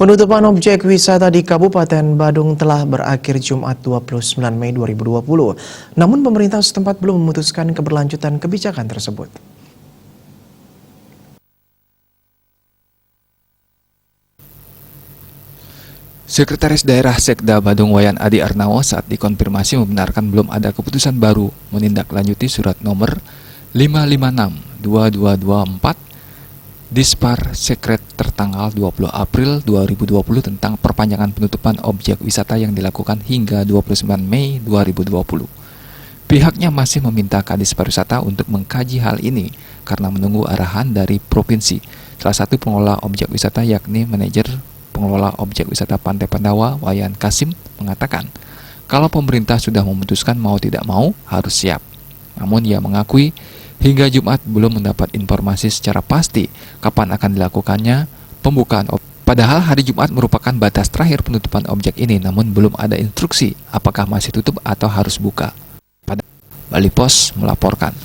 Penutupan objek wisata di Kabupaten Badung telah berakhir Jumat 29 Mei 2020. Namun pemerintah setempat belum memutuskan keberlanjutan kebijakan tersebut. Sekretaris Daerah Sekda Badung Wayan Adi Arnawo saat dikonfirmasi membenarkan belum ada keputusan baru menindaklanjuti surat nomor 556-2224 Dispar Sekret tertanggal 20 April 2020 tentang perpanjangan penutupan objek wisata yang dilakukan hingga 29 Mei 2020. Pihaknya masih meminta Kadis Pariwisata untuk mengkaji hal ini karena menunggu arahan dari provinsi. Salah satu pengelola objek wisata yakni manajer pengelola objek wisata Pantai Pandawa Wayan Kasim mengatakan, kalau pemerintah sudah memutuskan mau tidak mau harus siap. Namun ia mengakui hingga Jumat belum mendapat informasi secara pasti kapan akan dilakukannya pembukaan Padahal hari Jumat merupakan batas terakhir penutupan objek ini, namun belum ada instruksi apakah masih tutup atau harus buka. Bali Pos melaporkan.